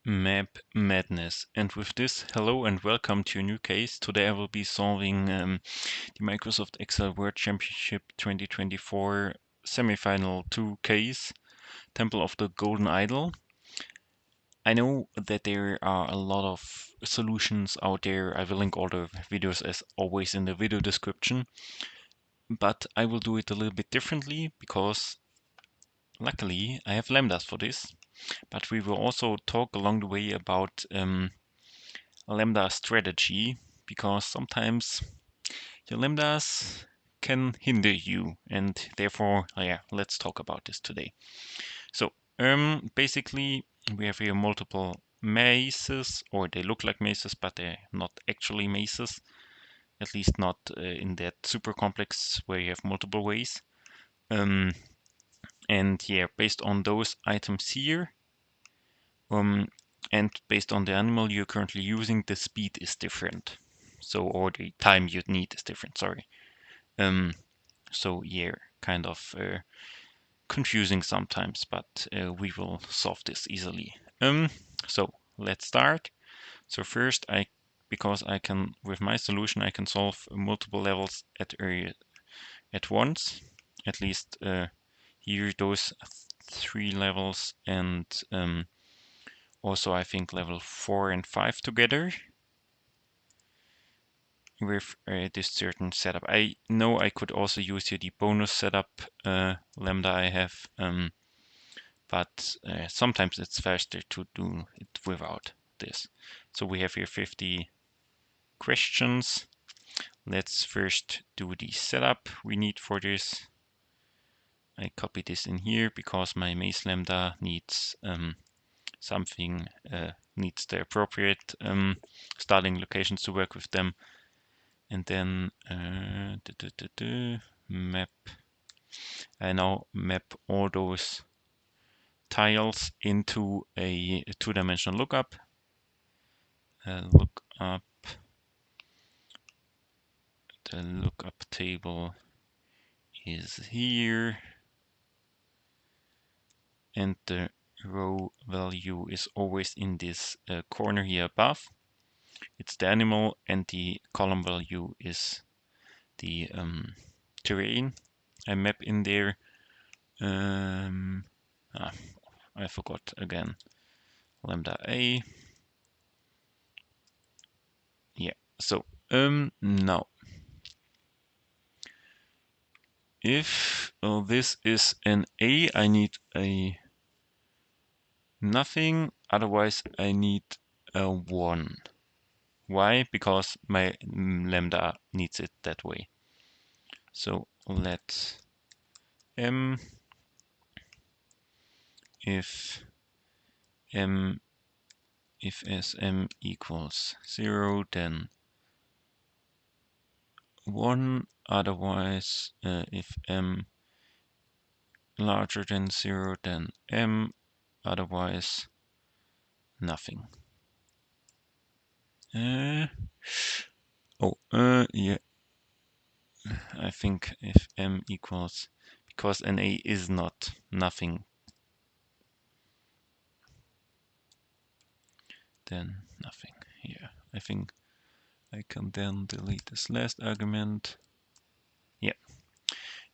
Map Madness. And with this, hello and welcome to a new case. Today I will be solving the Microsoft Excel World Championship 2024 semifinal 2 case, Temple of the Golden Idol. I know that there are a lot of solutions out there. I will link all the videos as always in the video description, but I will do it a little bit differently because luckily I have lambdas for this. But we will also talk along the way about lambda strategy, because sometimes your lambdas can hinder you, and therefore, yeah, let's talk about this today. So basically we have here multiple mazes, or they look like mazes but they're not actually mazes, at least not in that super complex where you have multiple ways. And yeah, based on those items here, and based on the animal you're currently using, the speed is different. So, or the time you need is different, sorry. So yeah, kind of confusing sometimes, but we will solve this easily. So let's start. So first, because I can, with my solution, I can solve multiple levels at once. At least here those 3 levels, and also I think level 4 and 5 together with this certain setup. I know I could also use here the bonus setup lambda I have, but sometimes it's faster to do it without this. So we have here 50 questions. Let's first do the setup we need for this. I copy this in here because my maze lambda needs something, needs the appropriate starting locations to work with them. And then map. I now map all those tiles into a two-dimensional lookup. Lookup. The lookup table is here, and the row value is always in this corner here above. It's the animal, and the column value is the terrain I map in there. I forgot again. Lambda A. Yeah. So now, if this is an A, I need a nothing. Otherwise, I need a 1. Why? Because my lambda needs it that way. So let m, if sm equals 0, then 1. Otherwise, if m larger than 0, then m. Otherwise, nothing. Yeah. I think if m equals, because an a is not nothing, then nothing. Here, I think I can then delete this last argument. Yeah,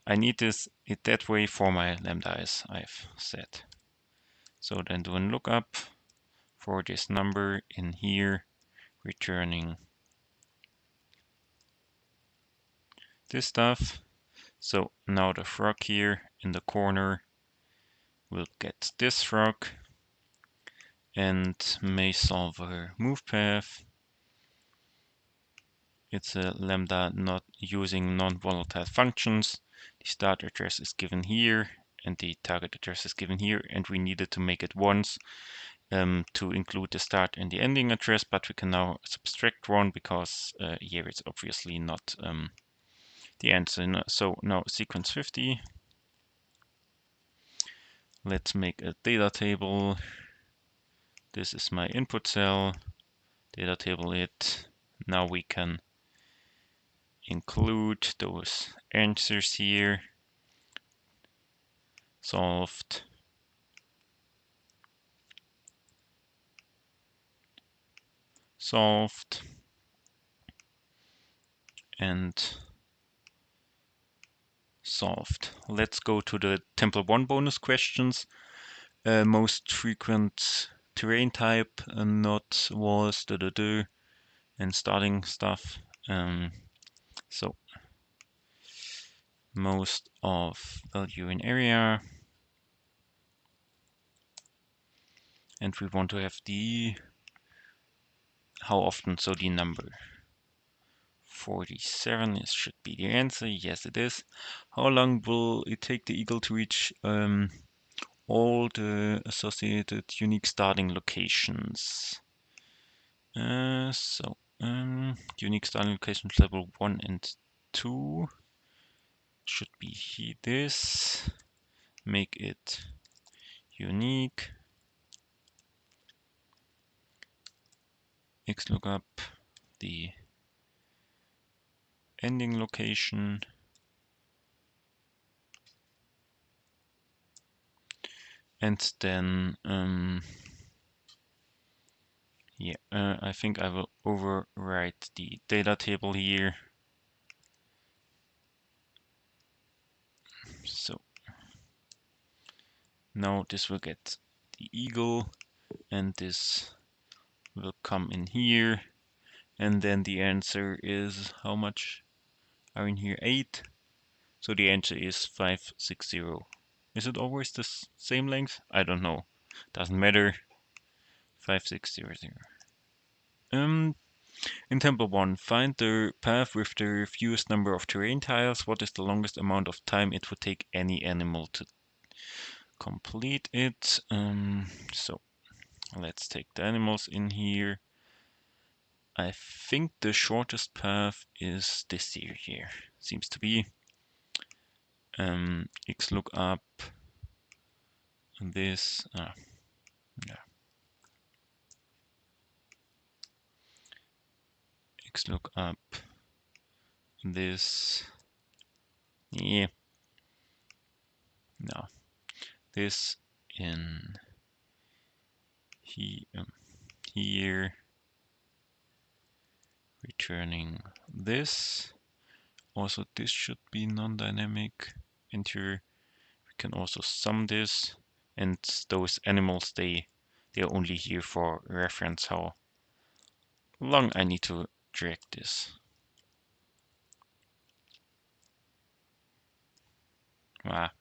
I need it that way for my lambda, as I've said. So then do a lookup for this number in here, returning this stuff. So now the frog here in the corner will get this frog, and may solve a move path. It's a lambda not using non-volatile functions. The start address is given here, and the target address is given here, and we needed to make it once to include the start and the ending address, but we can now subtract 1 because here it's obviously not the answer. So now sequence 50. Let's make a data table. This is my input cell, data table it. Now we can include those answers here. Solved. solved, and solved. Let's go to the Temple 1 bonus questions. Most frequent terrain type, not was, and starting stuff. So most of value in area, and we want to have the how often, so the number. 47 is, should be the answer. Yes, it is. How long will it take the eagle to reach all the associated unique starting locations? Unique starting locations level 1 and 2 should be this. Make it unique. XLOOKUP the ending location. And then I think I will overwrite the data table here. So now this will get the eagle, and this will come in here, and then the answer is how much are in here? 8. So the answer is 560. Is it always the same length? I don't know. Doesn't matter. 5600. In Temple 1, find the path with the fewest number of terrain tiles. What is the longest amount of time it would take any animal to complete it? So let's take the animals in here. I think the shortest path is this here. Seems to be. XLOOKUP this. Yeah. XLOOKUP this. Yeah. No. This in here. Returning this. Also, this should be non-dynamic. And here we can also sum this. And those animals, they're only here for reference how long I need to drag this. Ah.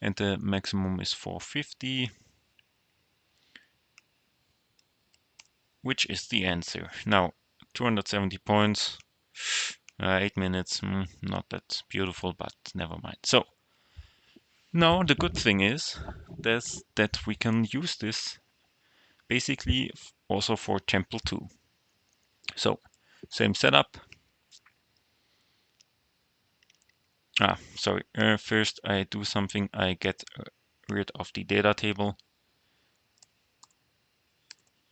And the maximum is 450, which is the answer. Now, 270 points, 8 minutes, not that beautiful, but never mind. So, now the good thing is that we can use this basically also for Temple 2. So, same setup. Sorry, first I do something, I get rid of the data table,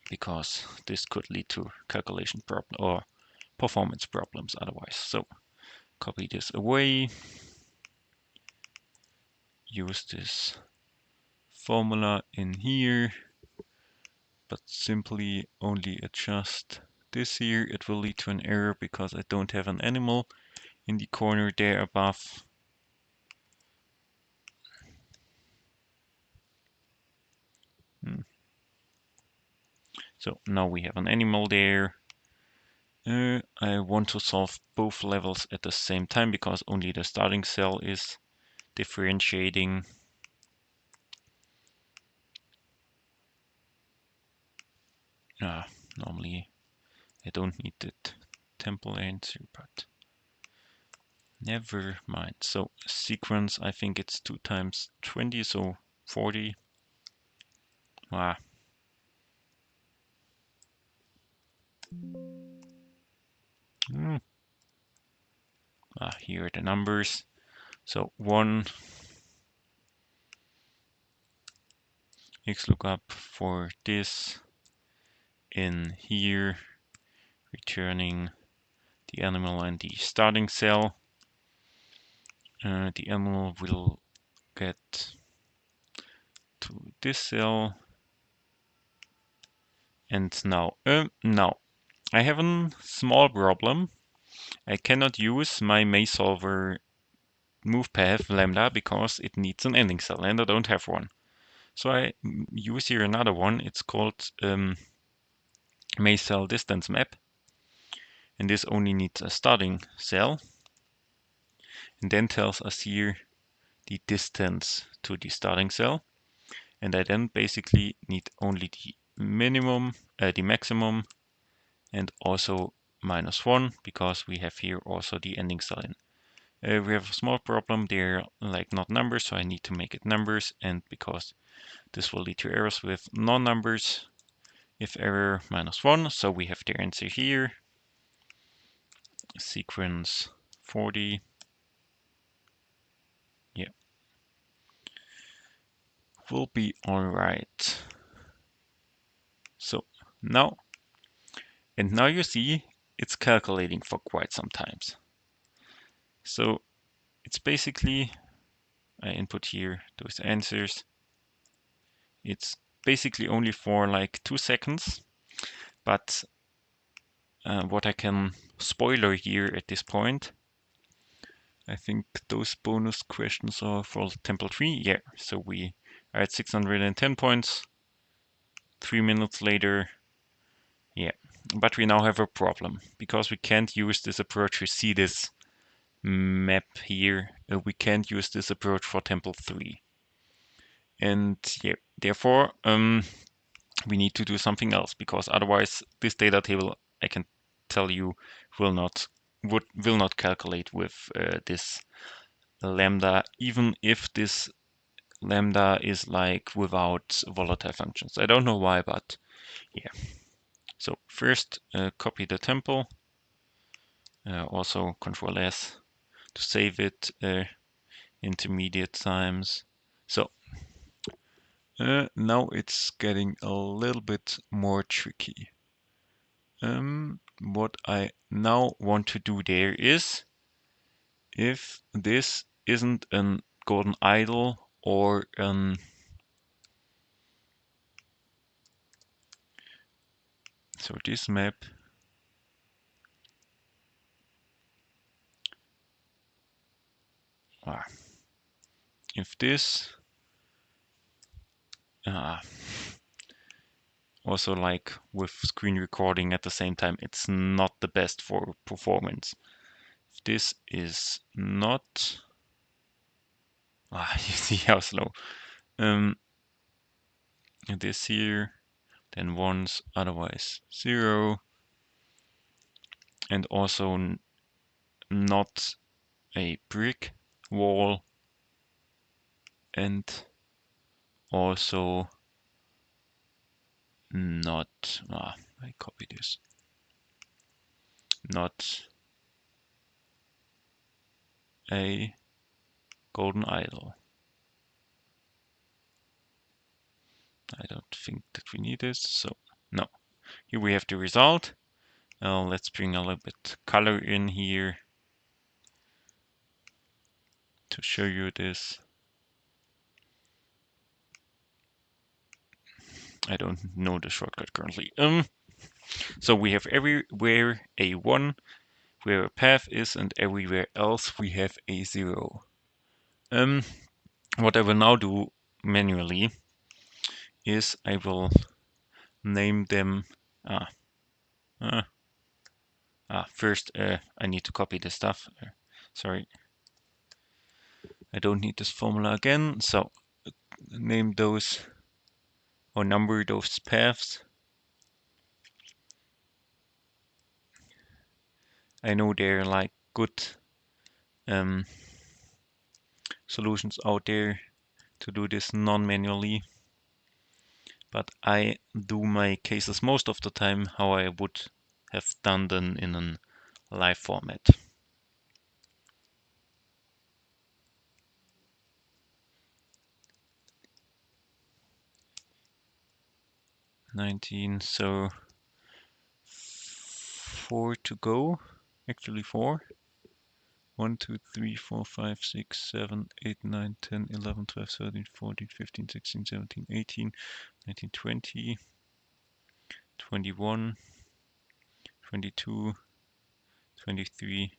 because this could lead to calculation problem or performance problems otherwise. So copy this away, use this formula in here, but simply only adjust this here. It will lead to an error because I don't have an animal in the corner there above. So now we have an animal there. I want to solve both levels at the same time because only the starting cell is differentiating. Normally I don't need the temple answer, but never mind. So sequence, I think it's 2 times 20, so 40. Here are the numbers. So 1 XLOOKUP for this in here, returning the animal and the starting cell. The animal will get to this cell, And now I have a small problem. I cannot use my maze solver move path lambda because it needs an ending cell and I don't have one. So I use here another one. It's called maze cell distance map. And this only needs a starting cell and then tells us here the distance to the starting cell. And I then basically need only the minimum, the maximum, and also -1 because we have here also the ending cell in. We have a small problem, they're like not numbers, so I need to make it numbers, and because this will lead to errors with non-numbers, if error -1, so we have the answer here, sequence 40, yeah, will be alright. So now, and now you see it's calculating for quite some times. So it's basically, I input here those answers. It's basically only for like 2 seconds, but what I can spoiler here at this point, I think those bonus questions are for Temple 3. Yeah, so we are at 610 points. 3 minutes later, yeah. But we now have a problem because we can't use this approach. You see this map here. We can't use this approach for Temple 3. And yeah, therefore, we need to do something else because otherwise this data table, I can tell you, will not calculate with this lambda, even if this lambda is like without volatile functions. I don't know why, but yeah. So first copy the temple, also Control S to save it intermediate times. So now it's getting a little bit more tricky. What I now want to do there is, if this isn't a golden idol or so this map if this also like with screen recording at the same time, it's not the best for performance. If this is not you see how slow this here, then ones, otherwise 0, and also not a brick wall, and also not, I copy this, not a golden idol. I don't think that we need this, so no. Here we have the result. Let's bring a little bit color in here to show you this. I don't know the shortcut currently. So we have everywhere a 1 where a path is, and everywhere else we have a 0. What I will now do manually is I will name them. First, I need to copy this stuff. Sorry, I don't need this formula again. So name those or number those paths. I know there are like good solutions out there to do this non-manually, but I do my cases most of the time how I would have done them in a live format. 19, so 4 to go, actually 4. 1, 2, 3, 4, 5, 6, 7, 8, 9, 10, 11, 12, 13, 14, 15, 16, 17, 18, 19, 20. 21, 22, 23,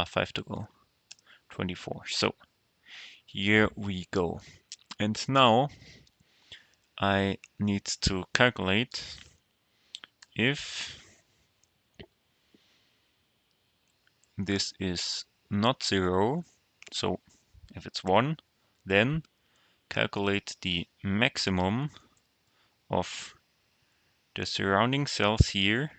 5 to go, 24. So here we go. And now I need to calculate if this is not 0, so if it's 1, then calculate the maximum of the surrounding cells here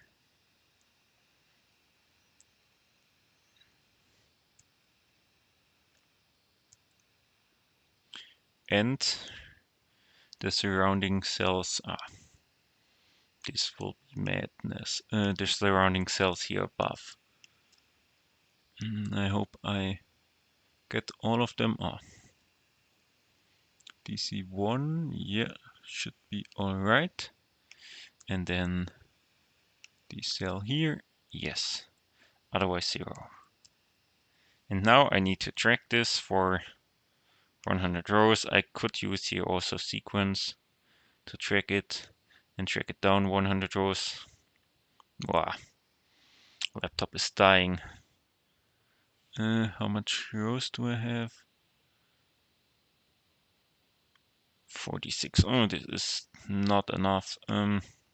and the surrounding cells. This will be madness. The surrounding cells here above. I hope I get all of them. DC1, yeah, should be alright. And then the cell here, yes, otherwise 0. And now I need to track this for 100 rows. I could use here also sequence to track it and track it down 100 rows. Wow, laptop is dying. How much rows do I have? 46. Oh, this is not enough.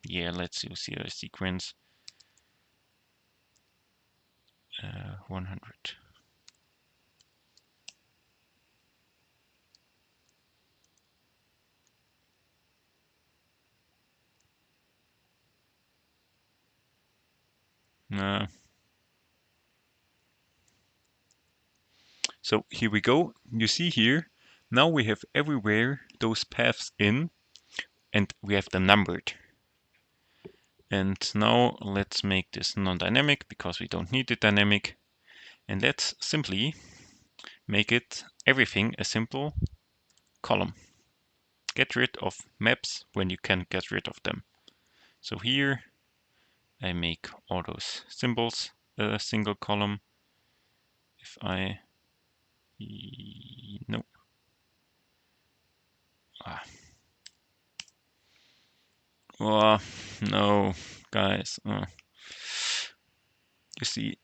Yeah, let's use here a sequence. 100. So here we go. You see here, now we have everywhere those paths in, and we have them numbered. And now let's make this non-dynamic because we don't need it dynamic. And let's simply make it everything a simple column. Get rid of maps when you can get rid of them. So here I make all those symbols a single column. If I no no guys, you see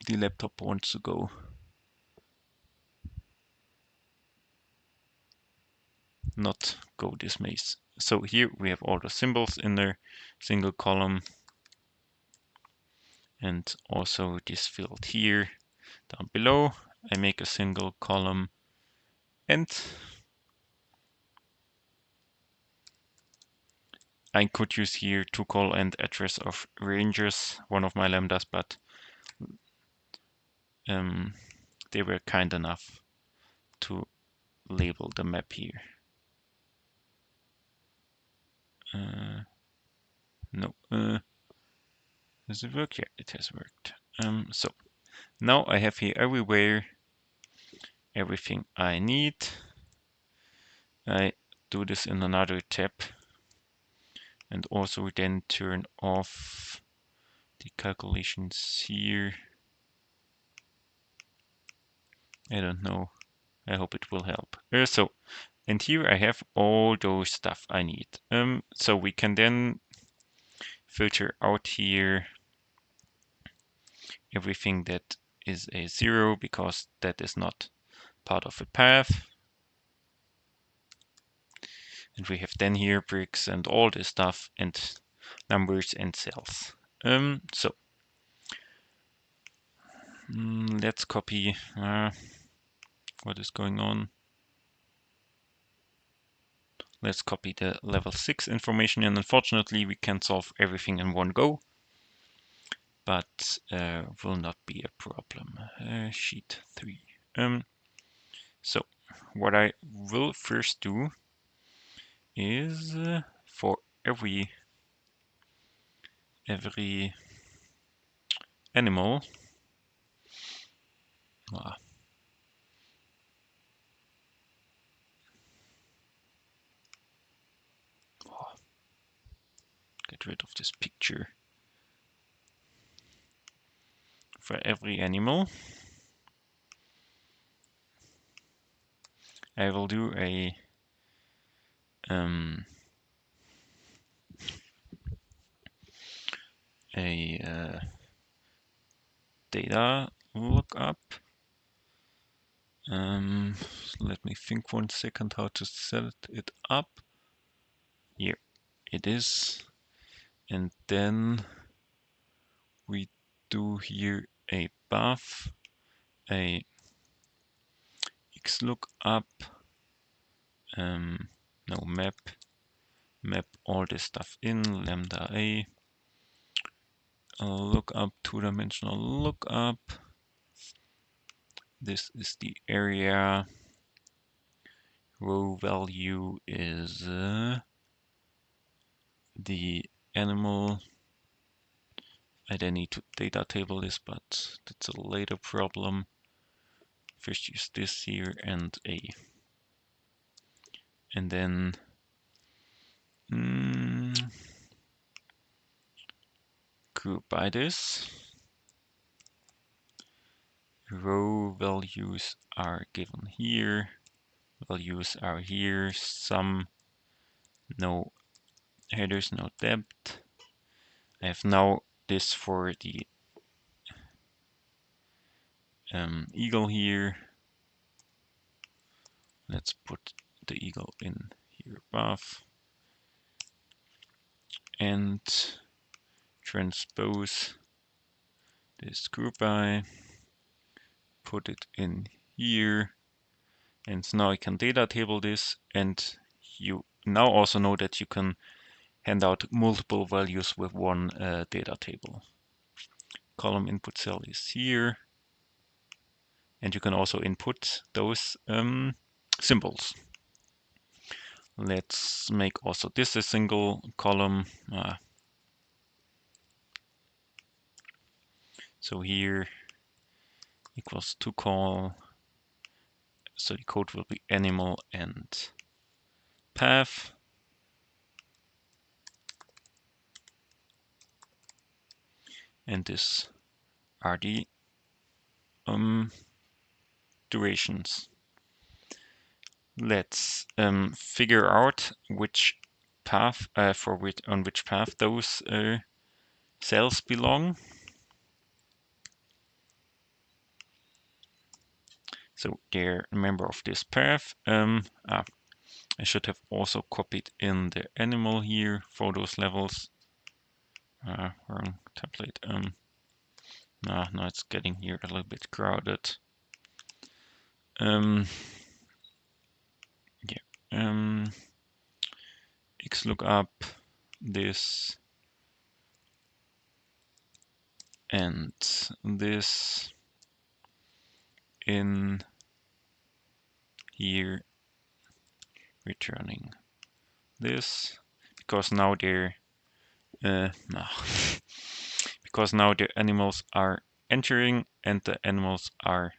the laptop wants to go. Not go this maze. So here we have all the symbols in the single column, and also this field here down below. I make a single column, and I could use here to call and address of ranges, one of my lambdas, but they were kind enough to label the map here. No, does it work? Yeah, it has worked. So now I have here everywhere everything I need. I do this in another tab and also then turn off the calculations here. I don't know. I hope it will help. And here I have all those stuff I need. So we can then filter out here everything that is a 0 because that is not part of a path. And we have then here bricks and all this stuff and numbers and cells. So let's copy what is going on. Let's copy the level 6 information, and unfortunately we can't solve everything in one go, but will not be a problem. Sheet 3. So what I will first do is for every animal, get rid of this picture. For every animal, I will do a a data lookup. Let me think 1 second how to set it up. Here it is. And then we do here a buff, a xlookup, no map all this stuff in, lambda a lookup, two-dimensional lookup. This is the area. Row value is the animal. I then need to data table this, but that's a later problem. First use this here and a. And then group by this. Row values are given here. Values are here. Sum, no headers, no depth. I have now this for the eagle here. Let's put the eagle in here above and transpose this group by, put it in here, and now I can data table this, and you now also know that you can hand out multiple values with one data table. Column input cell is here, and you can also input those symbols. Let's make also this a single column. So here equals to call. So the code will be animal and path. And this are the durations. Let's figure out which path on which path those cells belong. So they're a member of this path. I should have also copied in the animal here for those levels. Wrong template. Now it's getting here a little bit crowded. Yeah. Xlookup this and this in here, returning this, because now they're because now the animals are entering and the animals are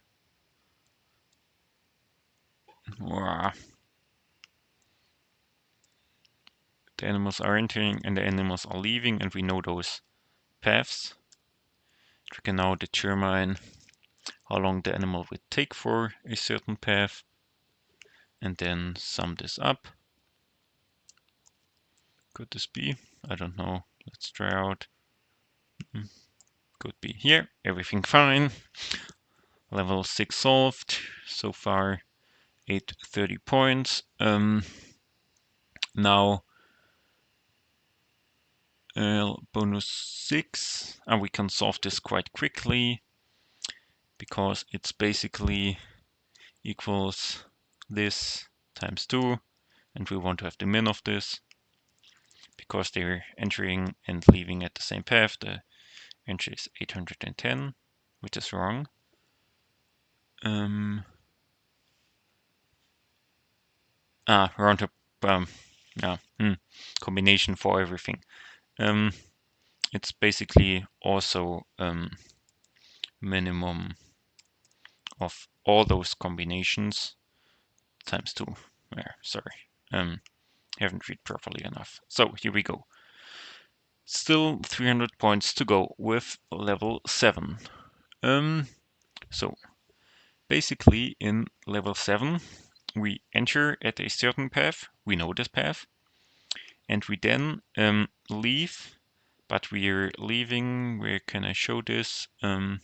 entering and the animals are leaving, and we know those paths. We can now determine how long the animal would take for a certain path and then sum this up. Could this be? I don't know. Let's try out. Could be here. Everything fine. Level 6 solved. So far 830 points. Now bonus 6, and we can solve this quite quickly because it's basically equals this times 2, and we want to have the min of this because they're entering and leaving at the same path. The entry is 810, which is wrong. Round up, combination for everything. It's basically also minimum of all those combinations times 2. Sorry, haven't read properly enough. So here we go. Still 300 points to go with level 7. So basically in level 7 we enter at a certain path, we know this path, and we then leave but we're leaving. Where can I show this? Wow.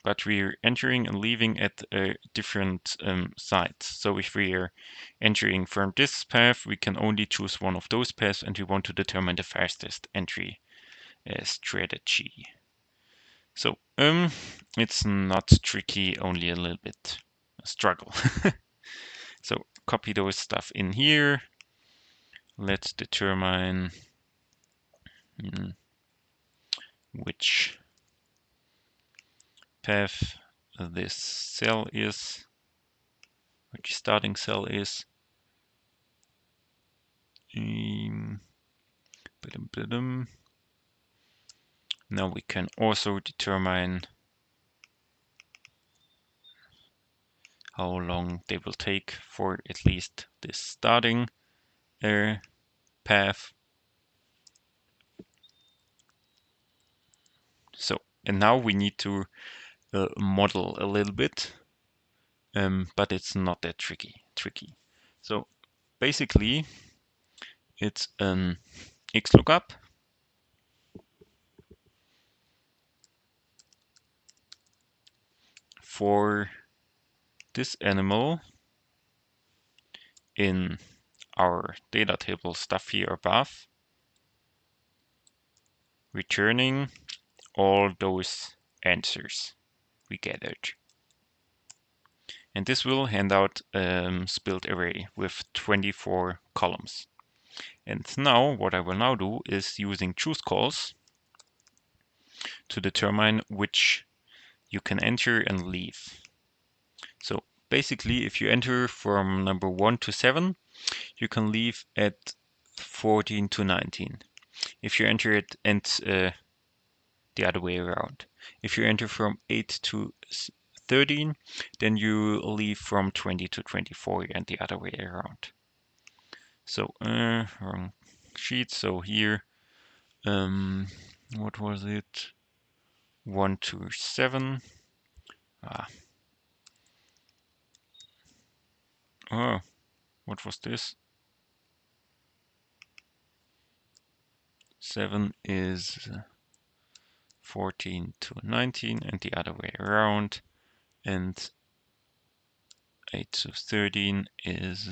But we're entering and leaving at different sites. So if we are entering from this path, we can only choose one of those paths, and we want to determine the fastest entry strategy. So it's not tricky, only a little bit a struggle. So copy those stuff in here. Let's determine which path this cell is, which starting cell is. Now we can also determine how long they will take for at least this starting path. So, and now we need to model a little bit, but it's not that tricky. So basically, it's an XLOOKUP for this animal in our data table stuff here above, returning all those answers we gathered. And this will hand out split array with 24 columns. And now what I will now do is using choose calls to determine which you can enter and leave. So basically, if you enter from number 1 to 7, you can leave at 14 to 19. If you enter it and the other way around. If you enter from 8 to 13, then you leave from 20 to 24 and the other way around. So wrong sheet. So here, what was it? 1 to 7. Oh, what was this? 7 is 14 to 19 and the other way around. And 8 to 13 is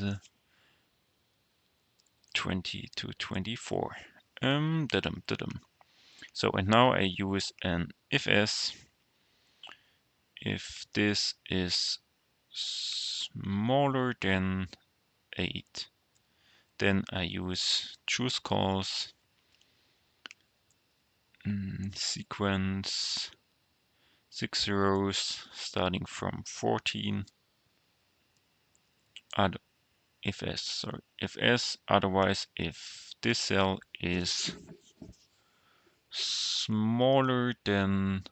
20 to 24. So, and now I use an if-else. If this is smaller than 8, then I use choose calls, sequence 6 rows starting from 14. If-else, otherwise if this cell is smaller than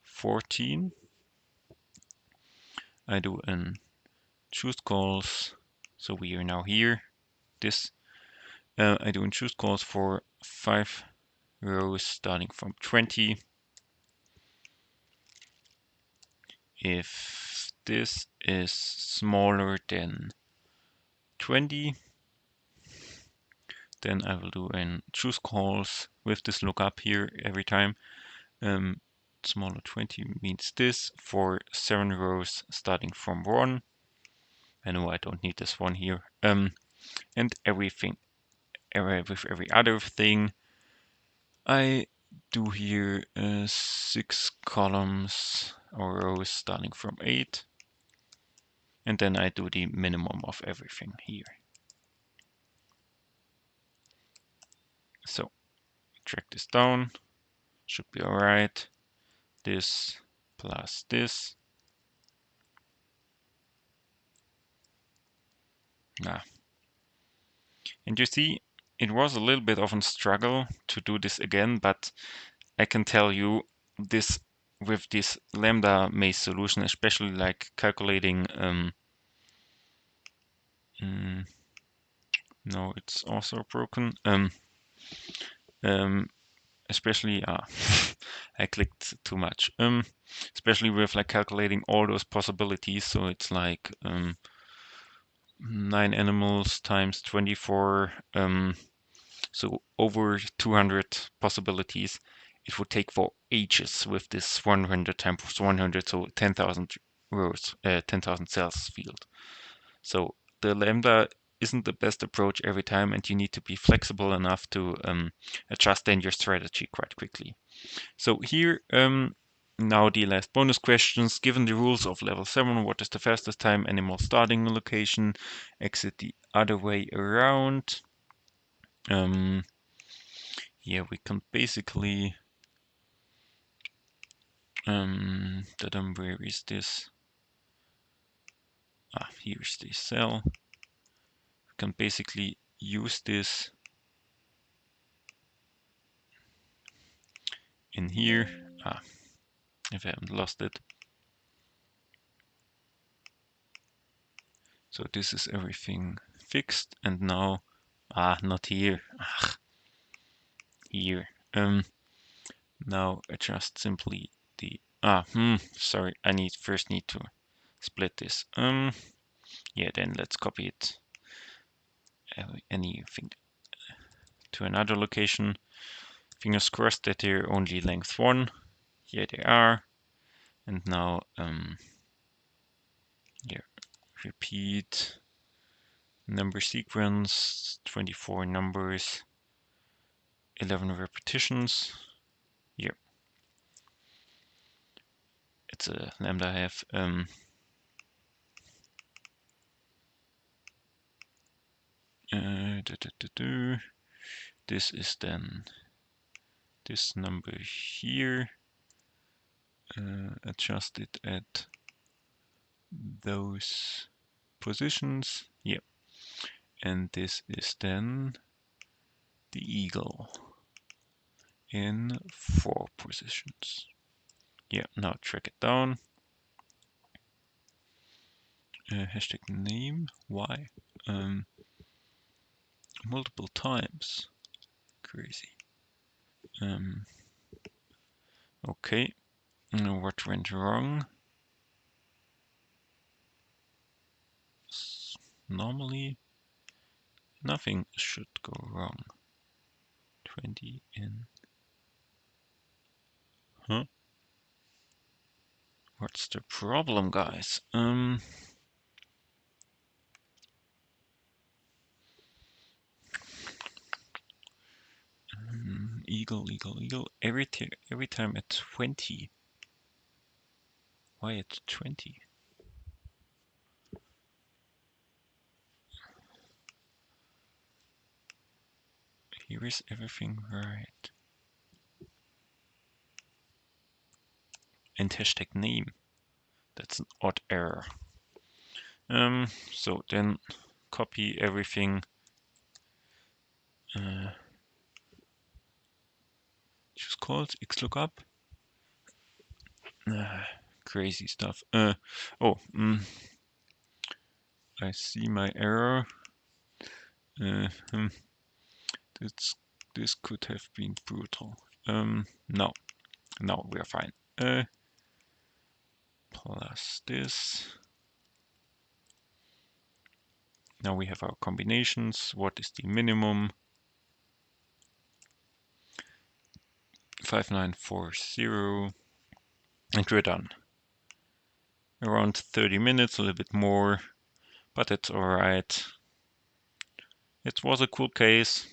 14, I do an choose calls. So we are now here. This I do an choose calls for 5 rows starting from 20. If this is smaller than 20, then I will do an choose calls with this lookup here every time. Smaller 20 means this for 7 rows starting from 1. I know I don't need this one here. And everything, with every other thing, I do here 6 columns or rows starting from 8. And then I do the minimum of everything here. So drag this down, should be all right. This plus this. And you see, it was a little bit of a struggle to do this again, but I can tell you this with this lambda maze solution, especially like calculating no, it's also broken. Especially I clicked too much. Especially with like calculating all those possibilities. So it's like 9 animals times 24, so over 200 possibilities. It would take for ages with this 100 times 100, so 10,000 rows, 10,000 cells field. So the lambda isn't the best approach every time, and you need to be flexible enough to adjust then your strategy quite quickly. So here, now the last bonus questions. Given the rules of level 7, what is the fastest time animal starting location? Exit the other way around. Yeah, we can basically, where is this? Here's the cell. We can basically use this in here. If I haven't lost it. So this is everything fixed, and now, not here. Here. Now adjust simply the, sorry, I first need to split this. Yeah, then let's copy it, anything to another location. Fingers crossed that they're only length 1. Here they are. And now, yeah, repeat number sequence, 24 numbers, 11 repetitions. Here, it's a lambda have. This is then this number here, adjusted at those positions. Yep. And this is then the eagle in 4 positions. Yeah, now track it down. Hashtag name, why? Multiple times. Crazy. Okay, what went wrong? Normally, nothing should go wrong. 20 in. Huh? What's the problem, guys? Eagle, eagle, eagle. Every time at 20. Why at 20? Here is everything right. And hashtag name. That's an odd error. So then copy everything. Just called xlookup. Crazy stuff. I see my error. This could have been brutal. No, we are fine. Plus this. Now we have our combinations. What is the minimum? 5940, and we're done. Around 30 minutes, a little bit more, but it's all right. It was a cool case.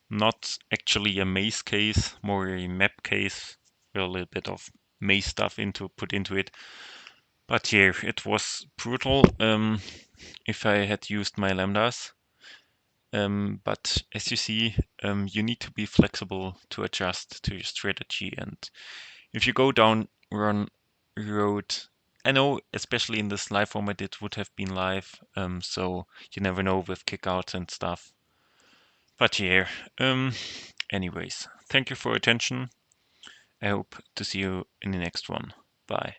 Not actually a maze case, more a map case with a little bit of maze stuff put into it. But yeah, it was brutal if I had used my lambdas. But as you see, you need to be flexible to adjust to your strategy. And if you go down run road, I know especially in this live format it would have been live, so you never know with kickouts and stuff. But yeah, anyways, thank you for your attention. I hope to see you in the next one. Bye.